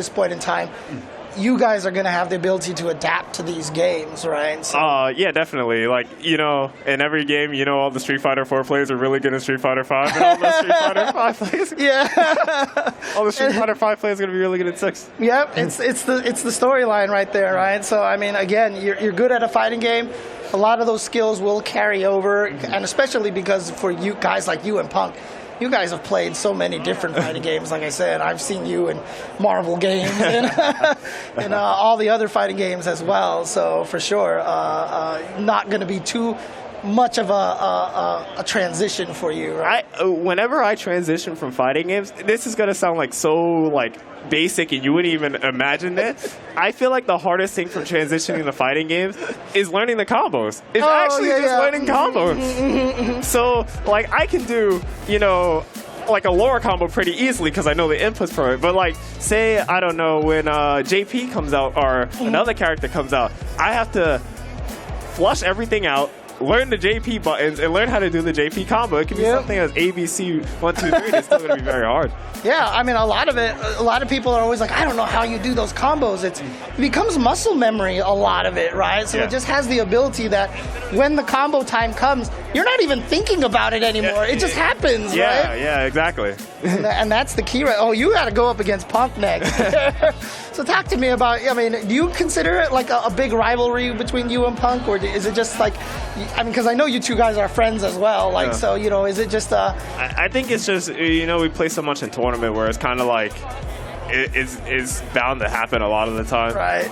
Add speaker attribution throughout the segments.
Speaker 1: this point in time, you guys are going to have the ability to adapt to these games, right? So,
Speaker 2: yeah, definitely. Like, you know, in every game, you know, all the Street Fighter 4 players are really good at Street Fighter 5, and all the Street Fighter 5 players, all the Street Fighter 5 players are going to be really good at 6.
Speaker 1: Yep, it's the storyline right there, right? So, I mean, again, you're good at a fighting game. A lot of those skills will carry over, and especially because for you guys like you and Punk, you guys have played so many different fighting games. Like I said, I've seen you in Marvel games and all the other fighting games as well. So for sure, not going to be too much of a transition for you, right?
Speaker 2: Whenever I transition from fighting games, this is going to sound like so like basic and you wouldn't even imagine it. I feel like the hardest thing from transitioning to fighting games is learning the combos. It's learning combos. So like I can do, you know, like a lower combo pretty easily because I know the inputs for it. But like, say, I don't know, when JP comes out or another character comes out, I have to flush everything out, learn the JP buttons, and learn how to do the JP combo. It can be something as ABC 1, 2, 3. It's still going to be very hard.
Speaker 1: Yeah, I mean, a lot of people are always like, I don't know how you do those combos. It becomes muscle memory, a lot of it, right? So it just has the ability that when the combo time comes, you're not even thinking about it anymore. It just happens, right?
Speaker 2: Yeah, exactly.
Speaker 1: And that's the key, right? Oh, you got to go up against Punk next. So talk to me about, I mean, do you consider it like a big rivalry between you and Punk, or is it just like, I mean, because I know you two guys are friends as well, like, so, you know, is it just
Speaker 2: I think it's just, you know, we play so much in tournament where it's kind of like, it's bound to happen a lot of the time.
Speaker 1: Right.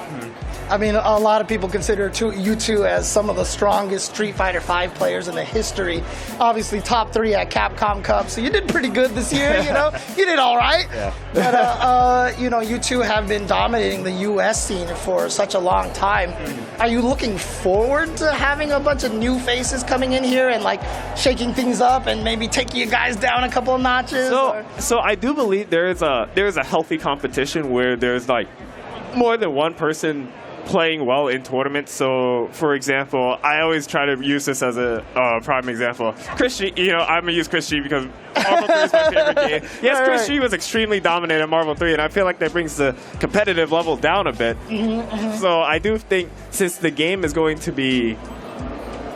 Speaker 1: I mean, a lot of people consider you two as some of the strongest Street Fighter V players in the history. Obviously, top 3 at Capcom Cup, so you did pretty good this year, you know? You did all right.
Speaker 2: Yeah.
Speaker 1: But, you know, you two have been dominating the U.S. scene for such a long time. Are you looking forward to having a bunch of new faces coming in here and, like, shaking things up and maybe taking you guys down a couple of notches?
Speaker 2: So I do believe there is a healthy competition where there's, like, more than one person playing well in tournaments. So, for example, I always try to use this as a prime example. Chris G, you know, I'm going to use Chris G because Marvel 3 is my favorite game. Yes, Chris G was extremely dominant in Marvel 3, and I feel like that brings the competitive level down a bit. So I do think since the game is going to be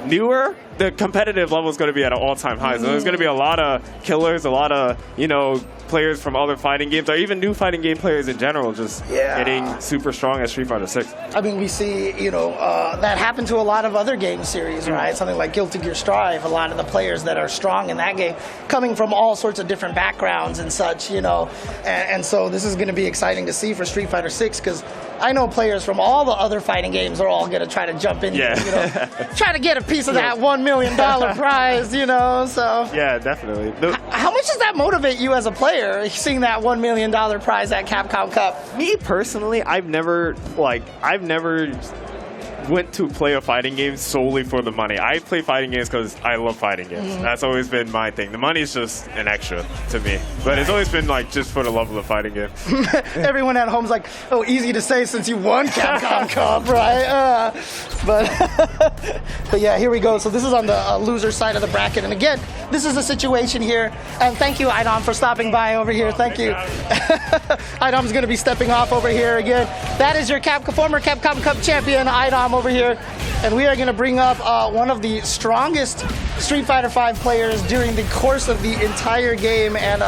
Speaker 2: newer, the competitive level is going to be at an all-time high. So there's going to be a lot of killers, a lot of, you know, players from other fighting games, or even new fighting game players in general, just getting super strong at Street Fighter 6.
Speaker 1: I mean, we see, you know, that happened to a lot of other game series, right? Something like Guilty Gear Strive, a lot of the players that are strong in that game coming from all sorts of different backgrounds and such, you know. And so this is going to be exciting to see for Street Fighter 6 because I know players from all the other fighting games are all going to try to jump in, you know, try to get a piece of that $1 million prize, you know, so.
Speaker 2: Yeah, definitely.
Speaker 1: How much does that motivate you as a player, seeing that $1 million prize at Capcom Cup?
Speaker 2: Me personally, I've never went to play a fighting game solely for the money. I play fighting games because I love fighting games. That's always been my thing. The money is just an extra to me. But it's always been like just for the love of the fighting game.
Speaker 1: Everyone at home's like, oh, easy to say since you won Capcom Cup, right? But yeah, here we go. So this is on the loser side of the bracket. And again, this is a situation here. And thank you, iDom, for stopping by over here. Thank you. iDom's going to be stepping off over here again. That is your former Capcom Cup champion, iDom, over here, and we are going to bring up one of the strongest Street Fighter V players during the course of the entire game, and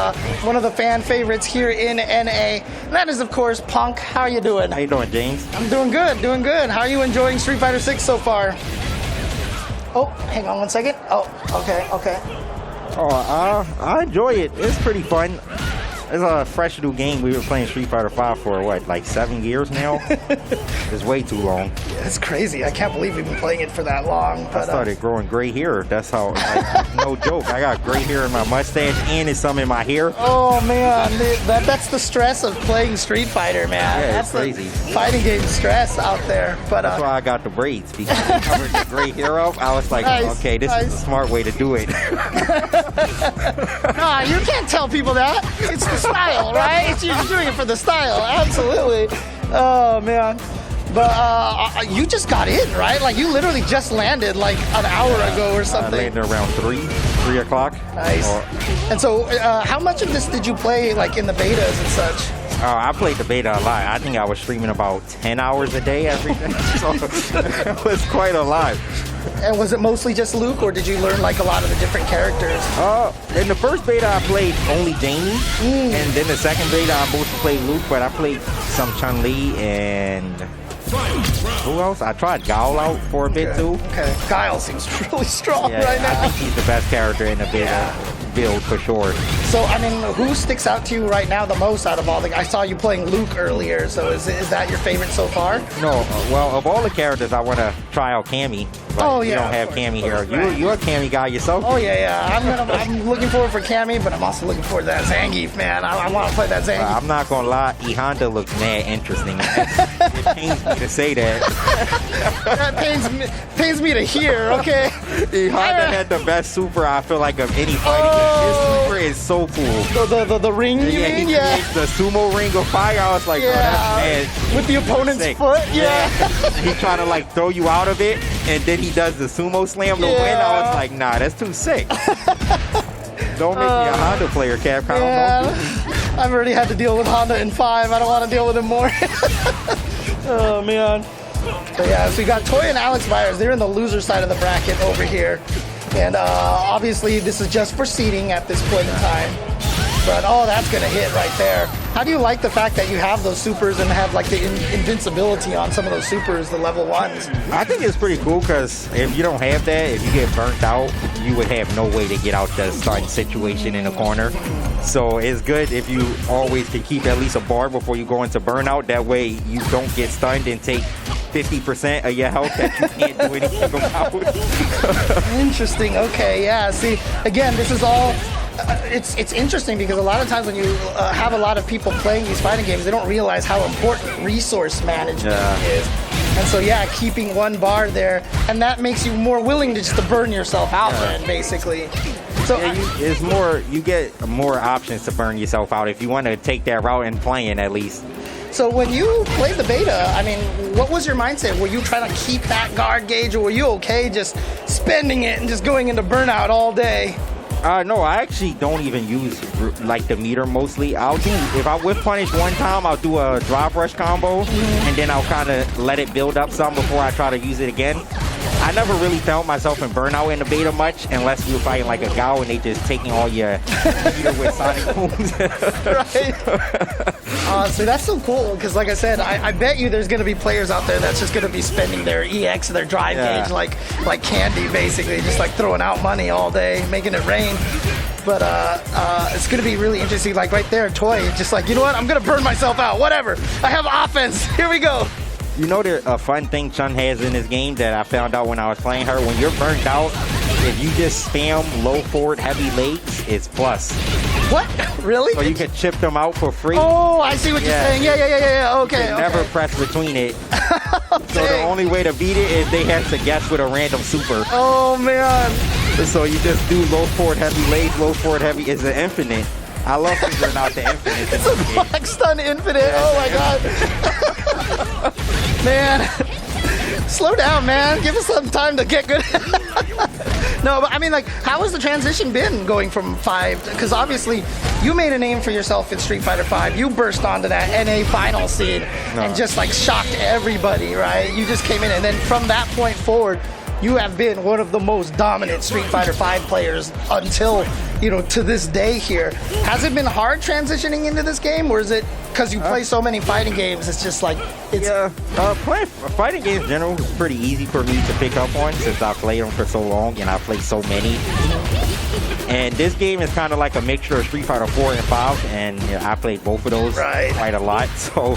Speaker 1: one of the fan favorites here in NA. And that is, of course, Punk. How are you doing?
Speaker 3: How you doing, James?
Speaker 1: I'm doing good, doing good. How are you enjoying Street Fighter 6 so far? Oh, hang on one second. Oh, okay.
Speaker 3: Oh, I enjoy it. It's pretty fun. It's a fresh new game. We were playing Street Fighter 5 for, what, like 7 years now? It's way too long.
Speaker 1: Yeah, it's crazy. I can't believe we've been playing it for that long. But,
Speaker 3: I started growing gray hair. That's how, like, no joke. I got gray hair in my mustache and it's some in my hair.
Speaker 1: Oh, man. That's the stress of playing Street Fighter, man.
Speaker 3: Yeah,
Speaker 1: that's
Speaker 3: it's crazy.
Speaker 1: The fighting game stress out there. But
Speaker 3: that's why I got the braids, because I covered the gray hair up. I was like, okay, this is a smart way to do it.
Speaker 1: Nah, you can't tell people that. It's the style, right? You're doing it for the style, absolutely. Oh, man. But you just got in, right? Like, you literally just landed like an hour ago or something.
Speaker 3: I landed around 3 o'clock.
Speaker 1: Nice. And so how much of this did you play like in the betas and such?
Speaker 3: I played the beta a lot. I think I was streaming about 10 hours a day every day. So it was quite a lot.
Speaker 1: And was it mostly just Luke, or did you learn like a lot of the different characters?
Speaker 3: In the first beta, I played only Jamie, and then the second beta, I mostly played Luke, but I played some Chun-Li and who else? I tried Guile out for a bit too.
Speaker 1: Okay, Guile seems really strong right now.
Speaker 3: I think he's the best character in the beta build for sure.
Speaker 1: So, I mean, who sticks out to you right now the most out of all the... I saw you playing Luke earlier, so is that your favorite so far?
Speaker 3: No, well, of all the characters, I want to try out Cammy. But you don't have Cammy here. You're a Cammy guy yourself.
Speaker 1: Oh, yeah. I'm looking forward for Cammy, but I'm also looking forward to that Zangief, man. I want to play that Zangief.
Speaker 3: I'm not going to lie. E Honda looks mad interesting. It pains me to say that.
Speaker 1: That pains me to hear, okay?
Speaker 3: E Honda had the best super, I feel like, of any fighting game. His super is so cool.
Speaker 1: The ring, you mean?
Speaker 3: He creates the sumo ring of fire. I was like, bro, that's mad.
Speaker 1: With the opponent's
Speaker 3: sick.
Speaker 1: foot,
Speaker 3: He trying to like throw you out of it, and then he does the sumo slam to win. I was like, nah, that's too sick. Don't make me a Honda player, Capcom.
Speaker 1: I've already had to deal with Honda in 5. I don't want to deal with him more. Oh, man. So, so you got Toy and Alex Meyers. They're in the loser side of the bracket over here. And obviously, this is just for seeding at this point in time. But, that's going to hit right there. How do you like the fact that you have those supers and have like the invincibility on some of those supers, the level 1s?
Speaker 3: I think it's pretty cool because if you don't have that, if you get burnt out, you would have no way to get out the starting situation in the corner. So it's good if you always can keep at least a bar before you go into burnout. That way you don't get stunned and take 50% of your health that you can't do anything about.
Speaker 1: Interesting. Okay, yeah. See, again, this is all... It's interesting because a lot of times when you have a lot of people playing these fighting games, they don't realize how important resource management is. And so, keeping one bar there, and that makes you more willing to just to burn yourself out, then, basically. So
Speaker 3: it's more, you get more options to burn yourself out if you want to take that route and playing at least.
Speaker 1: So when you played the beta, I mean, what was your mindset? Were you trying to keep that guard gauge, or were you okay just spending it and just going into burnout all day?
Speaker 3: No, I actually don't even use like the meter mostly. I'll do, if I whiff punish one time, I'll do a drive rush combo, and then I'll kind of let it build up some before I try to use it again. I never really felt myself in burnout in the beta much, unless you're fighting like a Gao and they just taking all your meter with sonic booms.
Speaker 1: Right. So that's so cool, because like I said, I bet you there's going to be players out there that's just going to be spending their EX, their drive gauge like candy, basically, just like throwing out money all day, making it rain. But it's going to be really interesting, like right there, Toy, just like, you know what, I'm going to burn myself out, whatever. I have offense, here we go.
Speaker 3: You know, a fun thing Chun has in this game that I found out when I was playing her, when you're burnt out, if you just spam low forward heavy legs, it's plus.
Speaker 1: What? Really?
Speaker 3: So you can chip them out for free.
Speaker 1: Oh, I see what you're saying. Yeah. Okay.
Speaker 3: Never press between it. So the only way to beat it is they have to guess with a random super.
Speaker 1: Oh, man.
Speaker 3: So you just do low forward heavy legs, low forward heavy is an infinite. I love figuring out the infinite.
Speaker 1: It's a black stun infinite. Oh my god. Man. Slow down, man. Give us some time to get good. No, but I mean, like, how has the transition been going from 5? Because obviously, you made a name for yourself in Street Fighter 5. You burst onto that NA final seed and just like shocked everybody, right? You just came in, and then from that point forward, you have been one of the most dominant Street Fighter 5 players until, to this day here. Has it been hard transitioning into this game, or is it because you play so many fighting games, it's just like, it's...
Speaker 3: Playing fighting games in general is pretty easy for me to pick up on since I played them for so long and I played so many. And this game is kind of like a mixture of Street Fighter 4 and 5, and I played both of those quite a lot, so...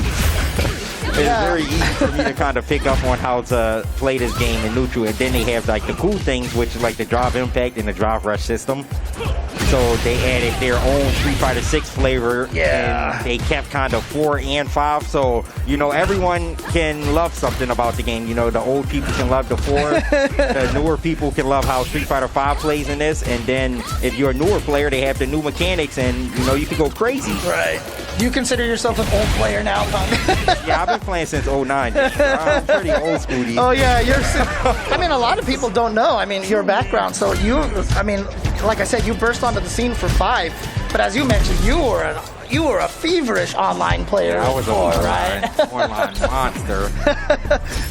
Speaker 3: It's very easy for me to kind of pick up on how to play this game in neutral. And then they have like the cool things, which is like the drive impact and the drive rush system. So they added their own Street Fighter 6 flavor. And they kept kind of 4 and 5. So, everyone can love something about the game. The old people can love the 4. The newer people can love how Street Fighter 5 plays in this. And then if you're a newer player, they have the new mechanics and, you can go crazy.
Speaker 1: Right. Do you consider yourself an old player now, Punk?
Speaker 3: Yeah, I've been playing since 09. I'm pretty old school.
Speaker 1: Oh, yeah. I mean, a lot of people don't know, your background. So like I said, you burst onto the scene for 5. But as you mentioned, you were you were a feverish online player
Speaker 3: I was
Speaker 1: before,
Speaker 3: a
Speaker 1: right?
Speaker 3: online monster.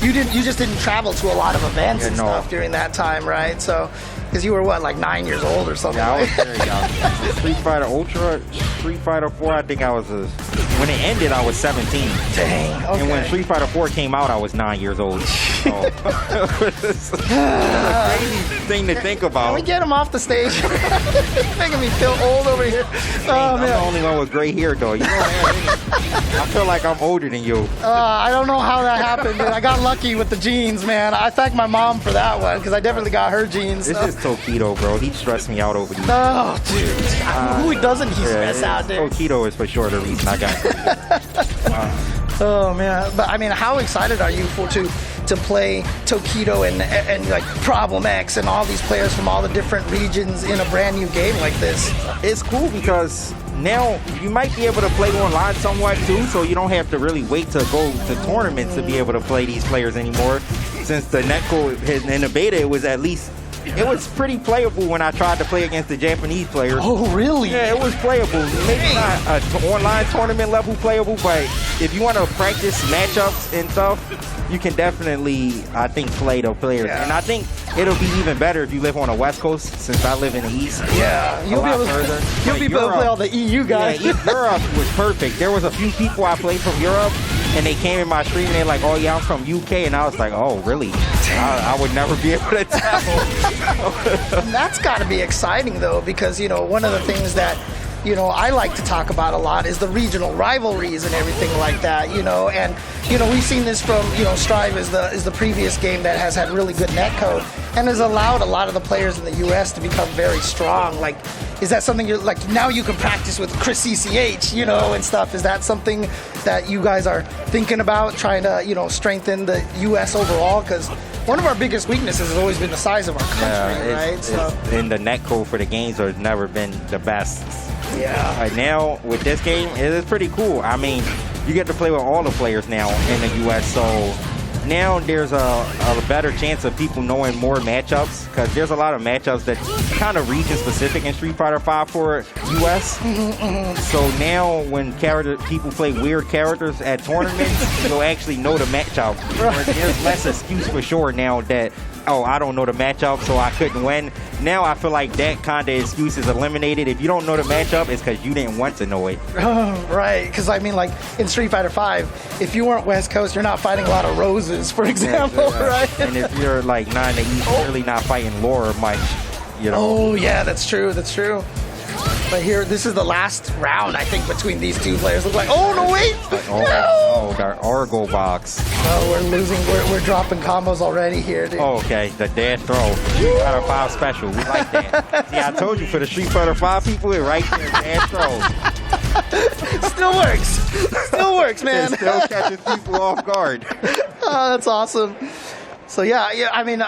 Speaker 1: You just didn't travel to a lot of events and
Speaker 3: no.
Speaker 1: stuff during that time, right? So, because you were what, like 9 years old or something?
Speaker 3: Yeah, I was
Speaker 1: right?
Speaker 3: very young. Street Fighter Ultra, Street Fighter 4, I think I was, when it ended, I was 17.
Speaker 1: Dang, okay.
Speaker 3: And when Street Fighter 4 came out, I was 9 years old. So, it's a crazy thing to think about.
Speaker 1: Can we get him off the stage? He's making me feel old over here. Oh,
Speaker 3: I'm
Speaker 1: man.
Speaker 3: the only one with gray hair, though. You don't have any. I feel like I'm older than you.
Speaker 1: I don't know how that happened, dude. I got lucky with the jeans, man. I thank my mom for that one, because I definitely got her jeans.
Speaker 3: This
Speaker 1: So.
Speaker 3: is Tokido, bro. He stressed me out over these.
Speaker 1: Oh, dude. Who doesn't he stress out, dude?
Speaker 3: Tokido is for sure the reason I got it.
Speaker 1: Oh, man. But, I mean, how excited are you to play Tokido and like Problem X and all these players from all the different regions in a brand new game like this?
Speaker 3: It's cool because now you might be able to play online somewhat too, so you don't have to really wait to go to tournaments to be able to play these players anymore. Since the netcode in the beta, it was pretty playable when I tried to play against the Japanese players.
Speaker 1: Oh, really?
Speaker 3: Yeah, it was playable. Maybe not online tournament level playable, but if you want to practice matchups and stuff, you can definitely, I think, play the players.
Speaker 1: Yeah.
Speaker 3: And I think it'll be even better if you live on the West Coast, since I live in the East.
Speaker 1: Yeah, you'll be able to play all the EU guys.
Speaker 3: Yeah, Europe was perfect. There was a few people I played from Europe, and they came in my stream and they're like, "Oh yeah, I'm from UK," and I was like, "Oh really?" I would never be able to tell.
Speaker 1: And that's got to be exciting though, because one of the things that I like to talk about a lot is the regional rivalries and everything like that, and we've seen this from Strive is the previous game that has had really good netcode and has allowed a lot of the players in the US to become very strong. Like, is that something you're like, now you can practice with Chris CCH, and stuff? Is that something that you guys are thinking about, trying to strengthen the US overall? Because one of our biggest weaknesses has always been the size of our country, right?
Speaker 3: And the netcode for the games has never been the best.
Speaker 1: Yeah.
Speaker 3: Right now, with this game, it is pretty cool. I mean, you get to play with all the players now in the U.S., so now there's a better chance of people knowing more matchups, because there's a lot of matchups that kind of region-specific in Street Fighter V for U.S. So now when people play weird characters at tournaments, you'll actually know the matchup. There's less excuse for sure now that, oh, I don't know the matchup, so I couldn't win. Now I feel like that kind of excuse is eliminated. If you don't know the matchup, it's because you didn't want to know it.
Speaker 1: Right, because I mean, like in Street Fighter V, if you weren't West Coast, you're not fighting a lot of roses, for example, right?
Speaker 3: And if you're like 9 to East, you're really not fighting Laura much,
Speaker 1: Oh, yeah, that's true, that's true. But here, this is the last round, I think, between these two players. Look like, oh, no, wait!
Speaker 3: Oh, the Argo box.
Speaker 1: Oh, we're losing. We're dropping combos already here, dude.
Speaker 3: Oh, okay, the dash throw. Street Fighter 5 special. We like that. See, I told you, for the Street Fighter 5 people, it right there, dash throw.
Speaker 1: Still works. Still works, man.
Speaker 3: It still catches people off guard.
Speaker 1: Oh, that's awesome. So, yeah, I mean,